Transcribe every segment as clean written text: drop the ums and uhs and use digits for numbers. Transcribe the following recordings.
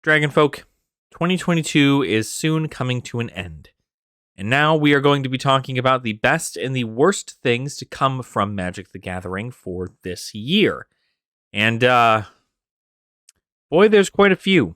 Dragonfolk, 2022 is soon coming to an end. And now we are going to be talking about the best and the worst things to come from Magic the Gathering for this year. And, boy, there's quite a few.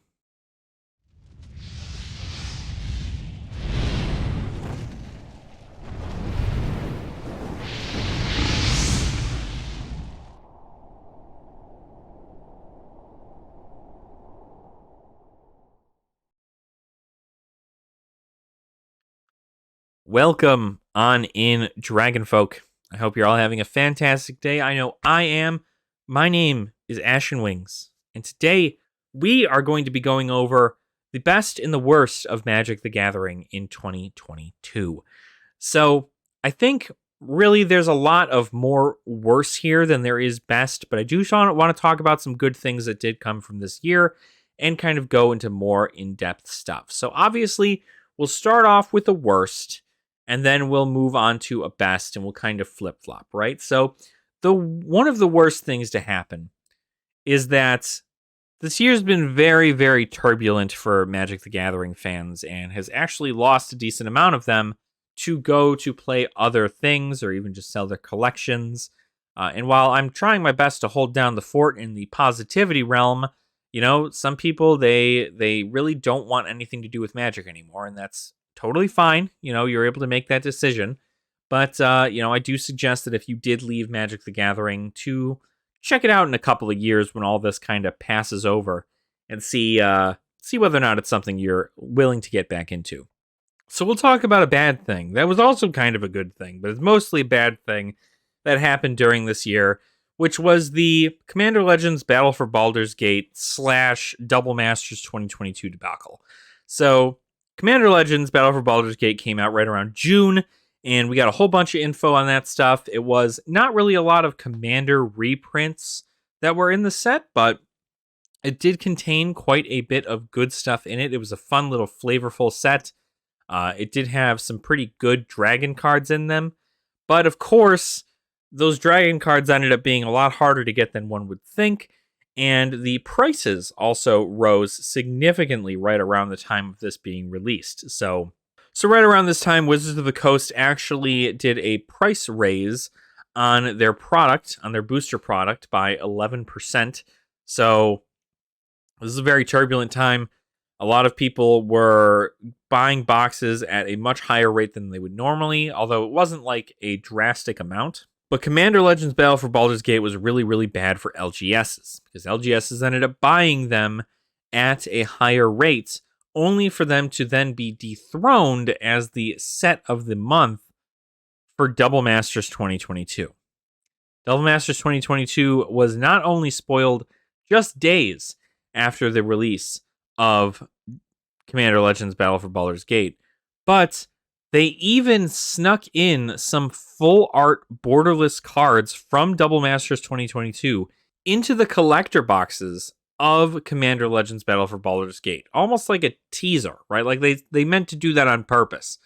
Welcome on in, Dragonfolk. I hope you're all having a fantastic day. I know I am. My name is Ashen Wings, and today we are going to be going over the best and the worst of Magic the Gathering in 2022. So I think really there's a lot of more worse here than there is best, but I do want to talk about some good things that did come from this year and kind of go into more in-depth stuff. So obviously, we'll start off with the worst, and then we'll move on to a best, and we'll kind of flip-flop, right? So one of the worst things to happen is that this year's been very, very turbulent for Magic the Gathering fans and has actually lost a decent amount of them to go to play other things or even just sell their collections. And while I'm trying my best to hold down the fort in the positivity realm, you know, some people, they really don't want anything to do with Magic anymore, and that's totally fine. You know, you're able to make that decision. But, you know, I do suggest that if you did leave Magic the Gathering, to check it out in a couple of years when all this kind of passes over and see whether or not it's something you're willing to get back into. So we'll talk about a bad thing. That was also kind of a good thing, but it's mostly a bad thing that happened during this year, which was the Commander Legends Battle for Baldur's Gate / Double Masters 2022 debacle. So Commander Legends Battle for Baldur's Gate came out right around June, and we got a whole bunch of info on that stuff. It was not really a lot of Commander reprints that were in the set, but it did contain quite a bit of good stuff in it. It was a fun little flavorful set. It did have some pretty good dragon cards in them, but of course, those dragon cards ended up being a lot harder to get than one would think, and the prices also rose significantly right around the time of this being released. So right around this time, Wizards of the Coast actually did a price raise on their product, on their booster product, by 11%. So this is a very turbulent time. A lot of people were buying boxes at a much higher rate than they would normally, although it wasn't like a drastic amount. But Commander Legends Battle for Baldur's Gate was really, really bad for LGSs, because LGSs ended up buying them at a higher rate, only for them to then be dethroned as the set of the month for Double Masters 2022. Double Masters 2022 was not only spoiled just days after the release of Commander Legends Battle for Baldur's Gate, but they even snuck in some full art borderless cards from Double Masters 2022 into the collector boxes of Commander Legends Battle for Baldur's Gate. Almost like a teaser, right? Like they meant to do that on purpose.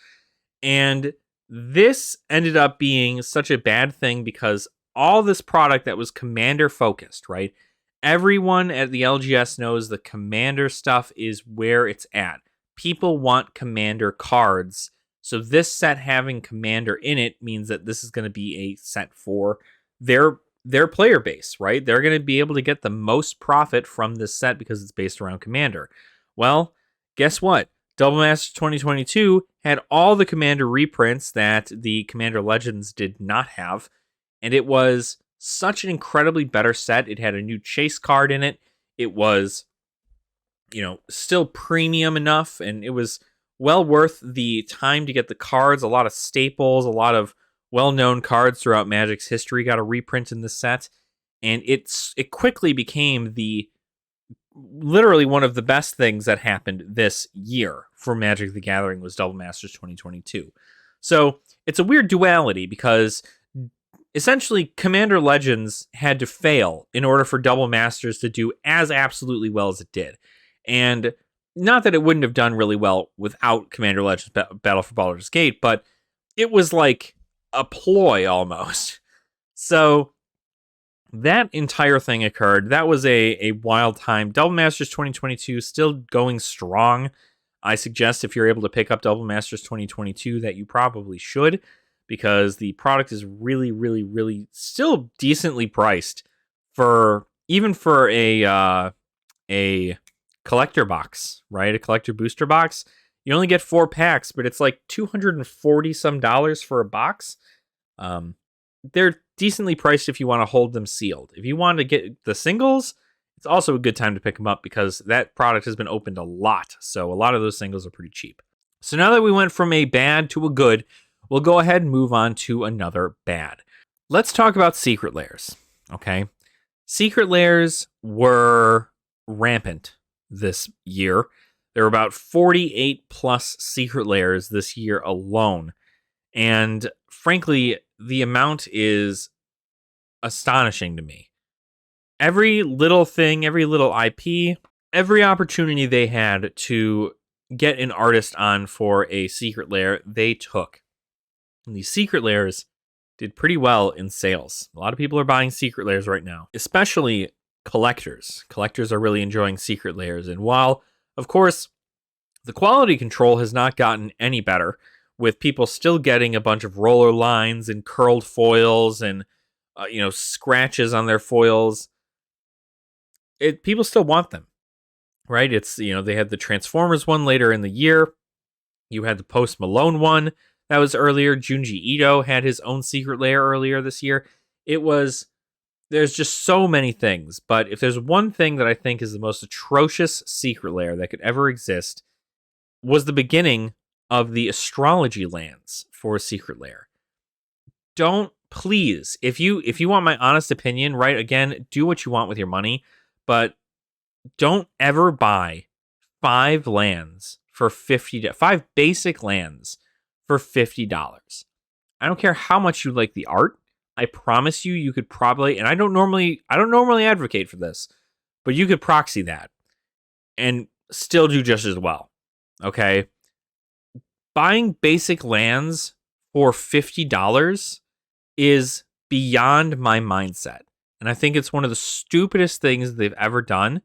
And this ended up being such a bad thing because all this product that was Commander focused, right? Everyone at the LGS knows the Commander stuff is where it's at. People want Commander cards. So this set having Commander in it means that this is going to be a set for their player base, right? They're going to be able to get the most profit from this set because it's based around Commander. Well, guess what? Double Masters 2022 had all the Commander reprints that the Commander Legends did not have, and it was such an incredibly better set. It had a new chase card in it. It was, you know, still premium enough, and it was well worth the time to get the cards. A lot of staples, a lot of well-known cards throughout Magic's history got a reprint in this set, and it quickly became literally one of the best things that happened this year for Magic the Gathering was Double Masters 2022. So it's a weird duality because essentially Commander Legends had to fail in order for Double Masters to do as absolutely well as it did. And not that it wouldn't have done really well without Commander Legends Battle for Baldur's Gate, but it was like a ploy almost. So that entire thing occurred. That was a wild time. Double Masters 2022 still going strong. I suggest if you're able to pick up Double Masters 2022 that you probably should, because the product is really, really, really still decently priced for even for a collector box, right? A collector booster box. You only get 4 packs, but it's like $240 some for a box. They're decently priced if you want to hold them sealed. If you want to get the singles, it's also a good time to pick them up because that product has been opened a lot. So a lot of those singles are pretty cheap. So now that we went from a bad to a good, we'll go ahead and move on to another bad. Let's talk about secret layers, okay? Secret layers were rampant this year. There were about 48 plus secret layers this year alone. And frankly, the amount is astonishing to me. Every little thing, every little IP, every opportunity they had to get an artist on for a secret layer, they took. And these secret layers did pretty well in sales. A lot of people are buying secret layers right now, especially collectors. Collectors are really enjoying secret layers. And while, of course, the quality control has not gotten any better, with people still getting a bunch of roller lines and curled foils and scratches on their foils, people still want them, right? It's they had the Transformers one later in the year. You had the Post Malone one that was earlier. Junji Ito had his own secret layer earlier this year. There's just so many things, but if there's one thing that I think is the most atrocious secret layer that could ever exist, was the beginning of the astrology lands for a secret layer. Don't, please, if you want my honest opinion, right, again, do what you want with your money, but don't ever buy 5 lands for $50, 5 basic lands for $50. I don't care how much you like the art. I promise you could probably, and I don't normally advocate for this, but you could proxy that and still do just as well. Okay? Buying basic lands for $50 is beyond my mindset. And I think it's one of the stupidest things they've ever done.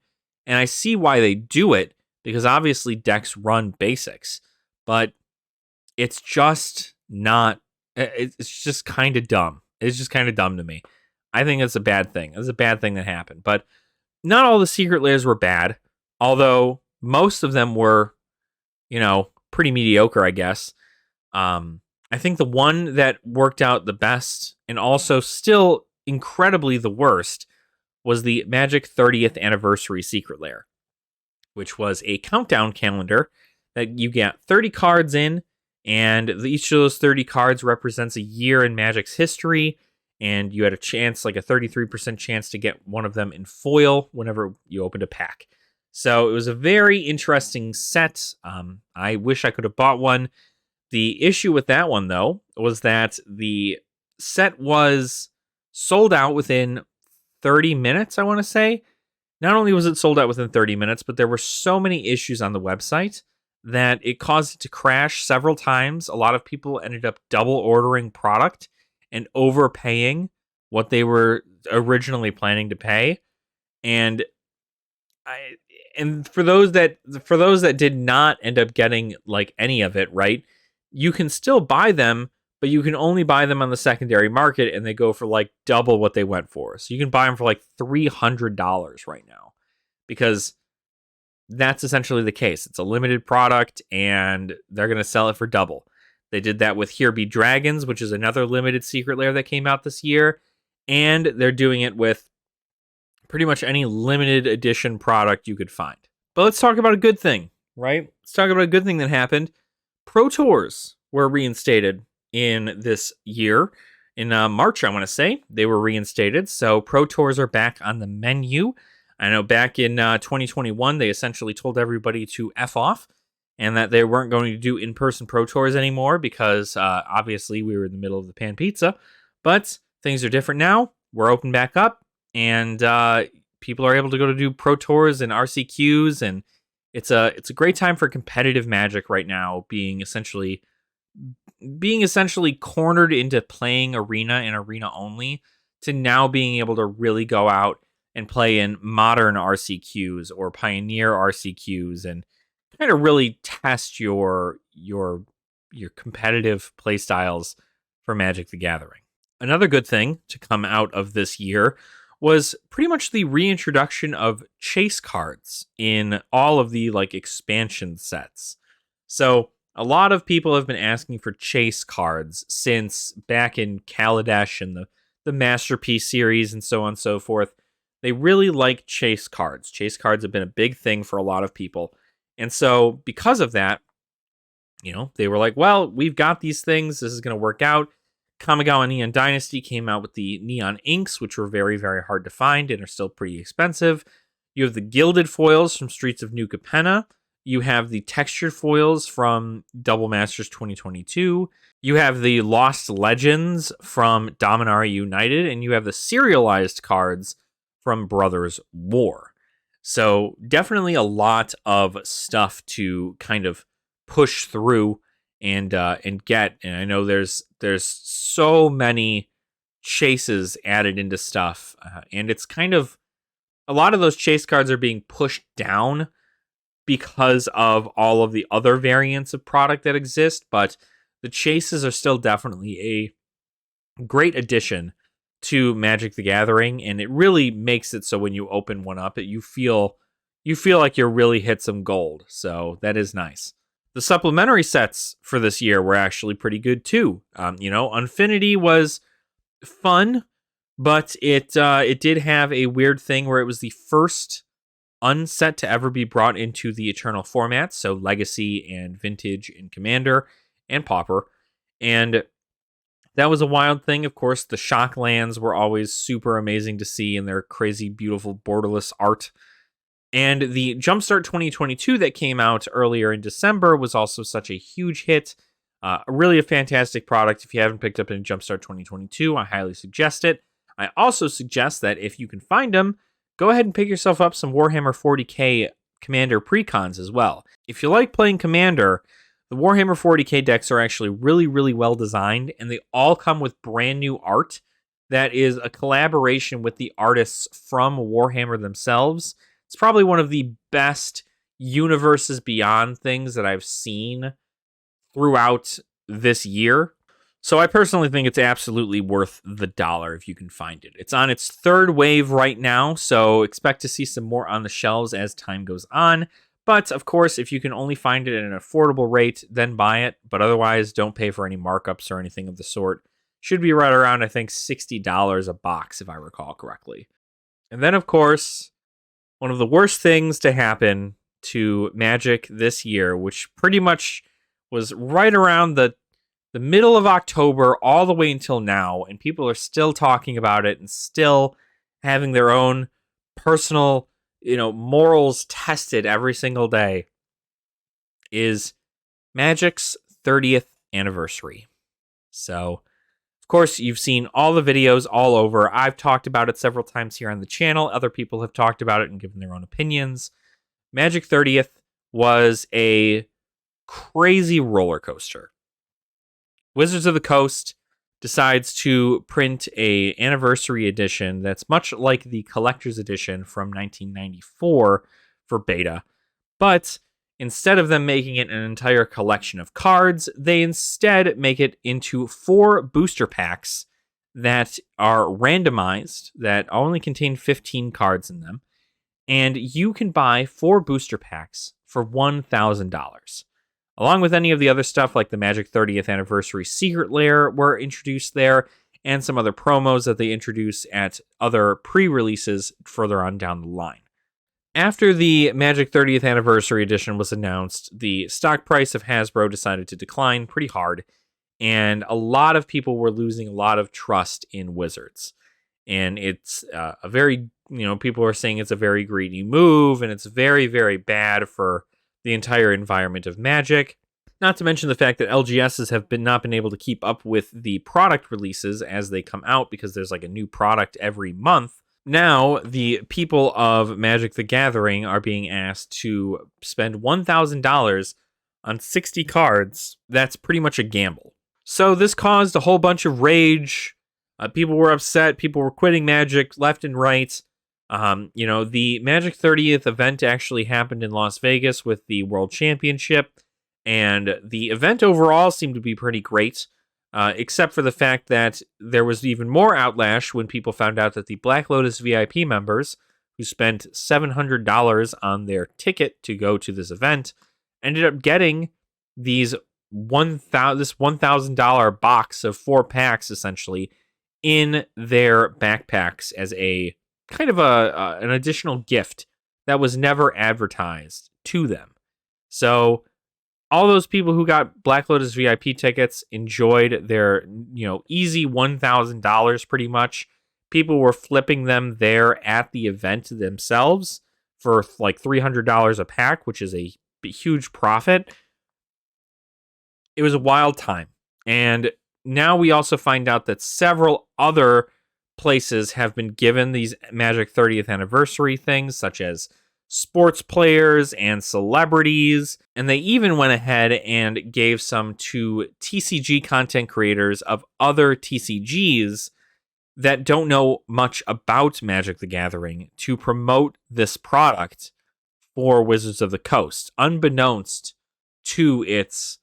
And I see why they do it, because obviously decks run basics. But it's just not, it's just kind of dumb. It's just kind of dumb to me. I think it's a bad thing. It's a bad thing that happened. But not all the secret layers were bad, although most of them were, pretty mediocre, I guess. I think the one that worked out the best and also still incredibly the worst was the Magic 30th Anniversary Secret Lair, which was a countdown calendar that you get 30 cards in, and each of those 30 cards represents a year in Magic's history, and you had a chance, like a 33% chance to get one of them in foil whenever you opened a pack. So it was a very interesting set. I wish I could have bought one. The issue with that one, though, was that the set was sold out within 30 minutes, I want to say. Not only was it sold out within 30 minutes, but there were so many issues on the website that it caused it to crash several times. A lot of people ended up double ordering product and overpaying what they were originally planning to pay. And for those that did not end up getting like any of it, right? You can still buy them, but you can only buy them on the secondary market, and they go for like double what they went for. So you can buy them for like $300 right now, because that's essentially the case. It's a limited product, and they're going to sell it for double. They did that with Here Be Dragons, which is another limited secret lair that came out this year, and they're doing it with pretty much any limited edition product you could find. But let's talk about a good thing, right? Let's talk about a good thing that happened. Pro Tours were reinstated in this year. In March, I want to say, they were reinstated. So Pro Tours are back on the menu. I know back in 2021, they essentially told everybody to F off and that they weren't going to do in-person Pro Tours anymore because obviously we were in the middle of the pan pizza. But things are different now. We're open back up, and people are able to go to do Pro Tours and RCQs, and it's a great time for competitive Magic right now, being essentially cornered into playing Arena and Arena only to now being able to really go out and play in modern RCQs or Pioneer RCQs and kind of really test your competitive play styles for Magic the Gathering. Another good thing to come out of this year was pretty much the reintroduction of chase cards in all of the like expansion sets. So a lot of people have been asking for chase cards since back in Kaladesh and the Masterpiece series and so on and so forth. They really like chase cards. Chase cards have been a big thing for a lot of people. And so because of that, they were like, well, we've got these things. This is going to work out. Kamigawa Neon Dynasty came out with the Neon Inks, which were very, very hard to find and are still pretty expensive. You have the gilded foils from Streets of New Capenna. You have the textured foils from Double Masters 2022. You have the Lost Legends from Dominaria United. And you have the serialized cards from Brothers War. So definitely a lot of stuff to kind of push through and get. And I know there's so many chases added into stuff, and it's kind of a lot of those chase cards are being pushed down because of all of the other variants of product that exist. But the chases are still definitely a great addition to Magic the Gathering, and it really makes it so when you open one up, you feel like you really hit some gold. So that is nice. The supplementary sets for this year were actually pretty good too. Infinity was fun, but it did have a weird thing where it was the first unset to ever be brought into the Eternal format. So Legacy and Vintage and Commander and Pauper, and that was a wild thing. Of course, the Shock lands were always super amazing to see in their crazy, beautiful, borderless art. And the Jumpstart 2022 that came out earlier in December was also such a huge hit. Really a fantastic product. If you haven't picked up any Jumpstart 2022, I highly suggest it. I also suggest that if you can find them, go ahead and pick yourself up some Warhammer 40k Commander precons as well. If you like playing Commander, the Warhammer 40k decks are actually really, really well designed, and they all come with brand new art that is a collaboration with the artists from Warhammer themselves. It's probably one of the best Universes Beyond things that I've seen throughout this year. So I personally think it's absolutely worth the $1 if you can find it. It's on its third wave right now, so expect to see some more on the shelves as time goes on. But, of course, if you can only find it at an affordable rate, then buy it. But otherwise, don't pay for any markups or anything of the sort. Should be right around, I think, $60 a box, if I recall correctly. And then, of course, one of the worst things to happen to Magic this year, which pretty much was right around the middle of October all the way until now, and people are still talking about it and still having their own personal morals tested every single day, is Magic's 30th anniversary. So, of course, you've seen all the videos all over. I've talked about it several times here on the channel. Other people have talked about it and given their own opinions. Magic 30th was a crazy roller coaster. Wizards of the Coast decides to print a anniversary edition that's much like the collector's edition from 1994 for beta, but instead of them making it an entire collection of cards, they instead make it into 4 booster packs that are randomized, that only contain 15 cards in them, and you can buy 4 booster packs for $1,000. Along with any of the other stuff like the Magic 30th Anniversary Secret Lair were introduced there, and some other promos that they introduce at other pre-releases further on down the line. After the Magic 30th Anniversary Edition was announced, the stock price of Hasbro decided to decline pretty hard, and a lot of people were losing a lot of trust in Wizards. And it's a very, people are saying it's a very greedy move, and it's very, very bad for the entire environment of Magic. Not to mention the fact that LGSs have not been able to keep up with the product releases as they come out, because there's like a new product every month. Now, the people of Magic the Gathering are being asked to spend $1,000 on 60 cards. That's pretty much a gamble. So this caused a whole bunch of rage People were upset. People were quitting Magic left and right. The Magic 30th event actually happened in Las Vegas with the World Championship, and the event overall seemed to be pretty great, except for the fact that there was even more outlash when people found out that the Black Lotus VIP members, who spent $700 on their ticket to go to this event, ended up getting these $1,000 box of 4 packs essentially in their backpacks as a kind of an additional gift that was never advertised to them. So all those people who got Black Lotus VIP tickets enjoyed their, easy $1,000 pretty much. People were flipping them there at the event themselves for like $300 a pack, which is a huge profit. It was a wild time. And now we also find out that several other places have been given these Magic 30th anniversary things, such as sports players and celebrities. And they even went ahead and gave some to TCG content creators of other TCGs that don't know much about Magic the Gathering to promote this product for Wizards of the Coast, unbeknownst to its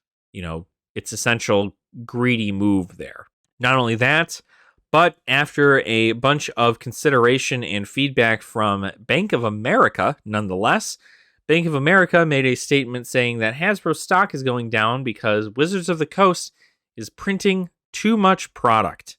essential greedy move there. Not only that, but after a bunch of consideration and feedback from Bank of America, nonetheless, Bank of America made a statement saying that Hasbro stock is going down because Wizards of the Coast is printing too much product.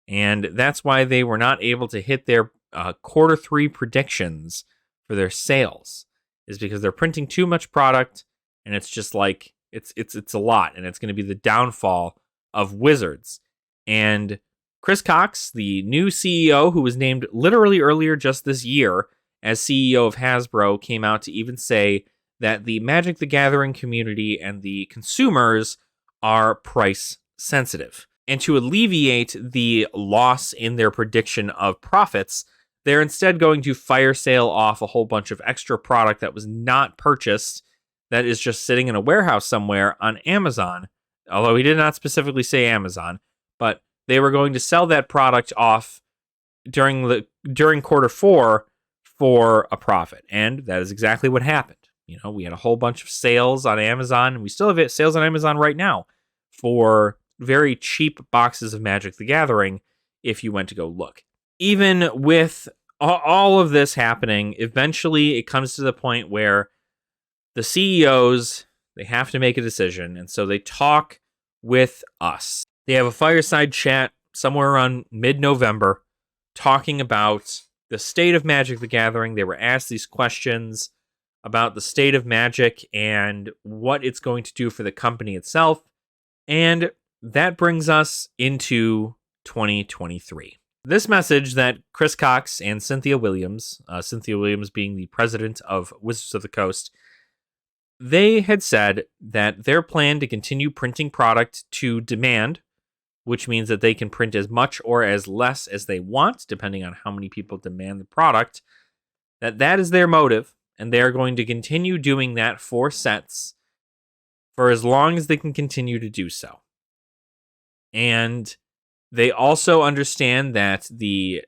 And that's why they were not able to hit their Q3 predictions for their sales, is because they're printing too much product, and it's just like, it's a lot, and it's going to be the downfall of Wizards. And Chris Cox, the new CEO, who was named literally earlier just this year as CEO of Hasbro, came out to even say that the Magic the Gathering community and the consumers are price sensitive. And to alleviate the loss in their prediction of profits, they're instead going to fire sale off a whole bunch of extra product that was not purchased, that is just sitting in a warehouse somewhere on Amazon. Although he did not specifically say Amazon, but they were going to sell that product off during Q4 for a profit. And that is exactly what happened. We had a whole bunch of sales on Amazon, and we still have sales on Amazon right now for very cheap boxes of Magic the Gathering if you went to go look. Even with all of this happening, eventually it comes to the point where the CEOs, they have to make a decision, and so they talk with us. They have a fireside chat somewhere around mid-November talking about the state of Magic the Gathering. They were asked these questions about the state of Magic and what it's going to do for the company itself. And that brings us into 2023. This message that Chris Cox and Cynthia Williams being the president of Wizards of the Coast, they had said that their plan to continue printing product to demand, which means that they can print as much or as less as they want, depending on how many people demand the product, that is their motive, and they're going to continue doing that for sets for as long as they can continue to do so. And they also understand that the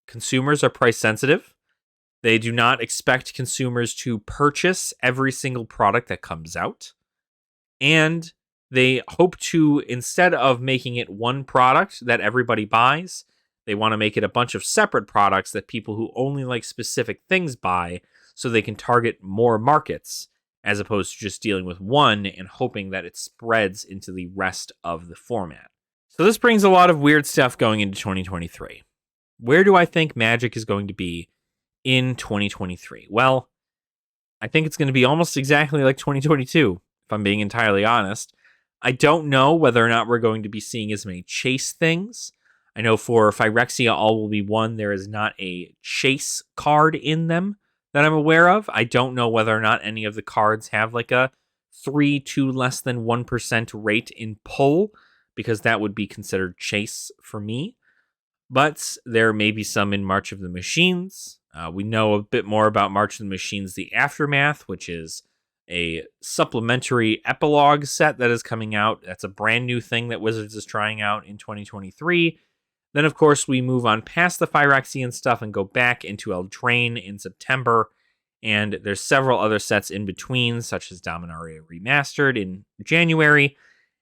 consumers are price sensitive. They do not expect consumers to purchase every single product that comes out. And they hope to, instead of making it one product that everybody buys, they want to make it a bunch of separate products that people who only like specific things buy, so they can target more markets, as opposed to just dealing with one and hoping that it spreads into the rest of the format. So this brings a lot of weird stuff going into 2023. Where do I think Magic is going to be in 2023? Well, I think it's going to be almost exactly like 2022, if I'm being entirely honest. I don't know whether or not we're going to be seeing as many chase things. I know for Phyrexia All Will Be One, there is not a chase card in them that I'm aware of. I don't know whether or not any of the cards have like a 3 to less than 1% rate in pull, because that would be considered chase for me. But there may be some in March of the Machines. We know a bit more about March of the Machines, The Aftermath, which is a supplementary epilogue set that is coming out. That's a brand new thing that Wizards is trying out in 2023. Then, of course, we move on past the Phyrexian stuff and go back into Eldraine in September. And there's several other sets in between, such as Dominaria Remastered in January.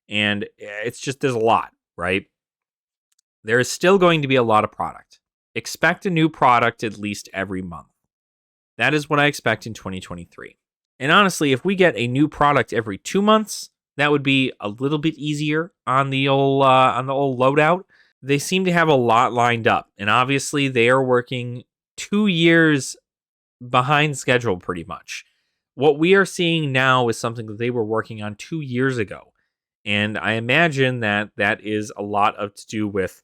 And it's just, there's a lot, right? There is still going to be a lot of product. Expect a new product at least every month. That is what I expect in 2023. And honestly, if we get a new product every 2 months, that would be a little bit easier on the old loadout. They seem to have a lot lined up, and obviously they are working 2 years behind schedule pretty much. What we are seeing now is something that they were working on 2 years ago. And I imagine that that is a lot of to do with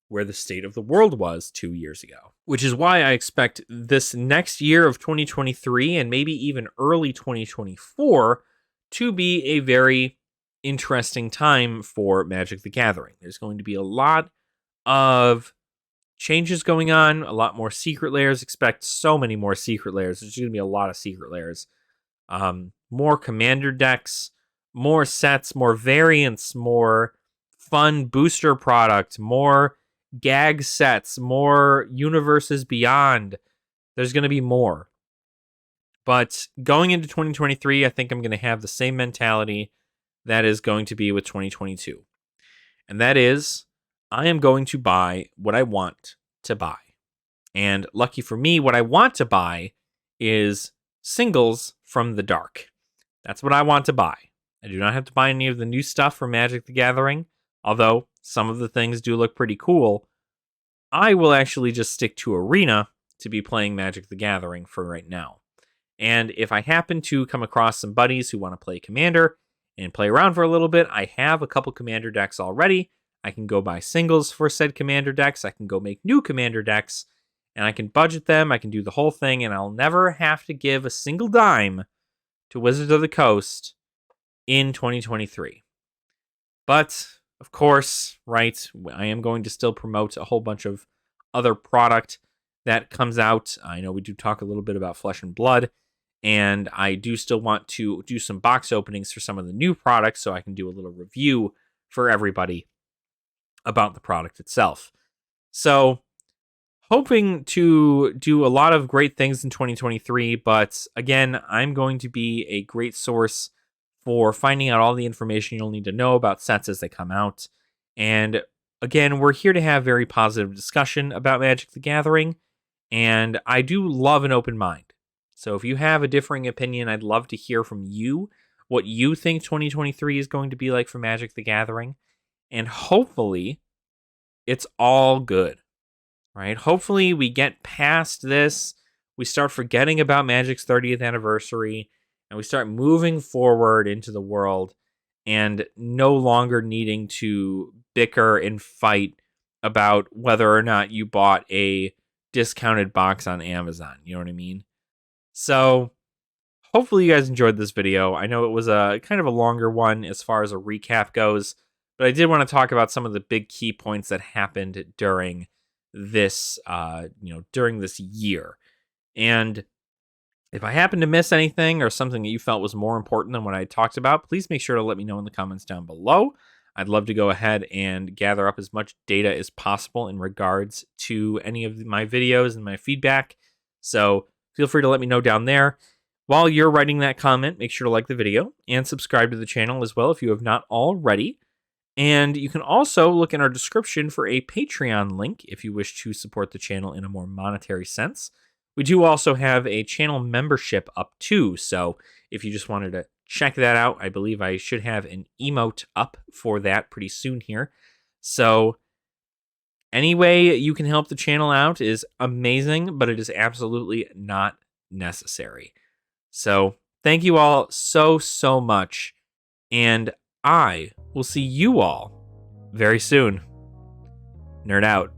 where the state of the world was 2 years ago, which is why I expect this next year of 2023 and maybe even early 2024 to be a very interesting time for Magic the Gathering. There's going to be a lot of changes going on, a lot more secret layers. Expect so many more secret layers. There's going to be a lot of secret layers. More commander decks, more sets, more variants, more fun booster product, more gag sets, more universes beyond. There's going to be more. But going into 2023, I think I'm going to have the same mentality that is going to be with 2022. And that is, I am going to buy what I want to buy. And lucky for me, what I want to buy is singles from the dark. That's what I want to buy. I do not have to buy any of the new stuff for Magic the Gathering, although some of the things do look pretty cool. I will actually just stick to Arena to be playing Magic the Gathering for right now. And if I happen to come across some buddies who want to play Commander and play around for a little bit, I have a couple Commander decks already. I can go buy singles for said Commander decks. I can go make new Commander decks, and I can budget them. I can do the whole thing, and I'll never have to give a single dime to Wizards of the Coast in 2023. But, of course, right, I am going to still promote a whole bunch of other product that comes out. I know we do talk a little bit about Flesh and Blood, and I do still want to do some box openings for some of the new products so I can do a little review for everybody about the product itself. So, hoping to do a lot of great things in 2023, but again, I'm going to be a great source for finding out all the information you'll need to know about sets as they come out. And again, we're here to have very positive discussion about Magic the Gathering, and I do love an open mind. So if you have a differing opinion, I'd love to hear from you what you think 2023 is going to be like for Magic the Gathering. And hopefully, it's all good, right? Hopefully, we get past this. We start forgetting about Magic's 30th anniversary, and we start moving forward into the world and no longer needing to bicker and fight about whether or not you bought a discounted box on Amazon. You know what I mean? So, hopefully you guys enjoyed this video. I know it was a kind of a longer one as far as a recap goes, but I did want to talk about some of the big key points that happened during this, during this year. And if I happen to miss anything or something that you felt was more important than what I talked about, please make sure to let me know in the comments down below. I'd love to go ahead and gather up as much data as possible in regards to any of my videos and my feedback. So feel free to let me know down there. While you're writing that comment, make sure to like the video and subscribe to the channel as well if you have not already. And you can also look in our description for a Patreon link if you wish to support the channel in a more monetary sense. We do also have a channel membership up too, so if you just wanted to check that out, I believe I should have an emote up for that pretty soon here. So any way you can help the channel out is amazing, but it is absolutely not necessary. So thank you all so much, and I will see you all very soon. Nerd out.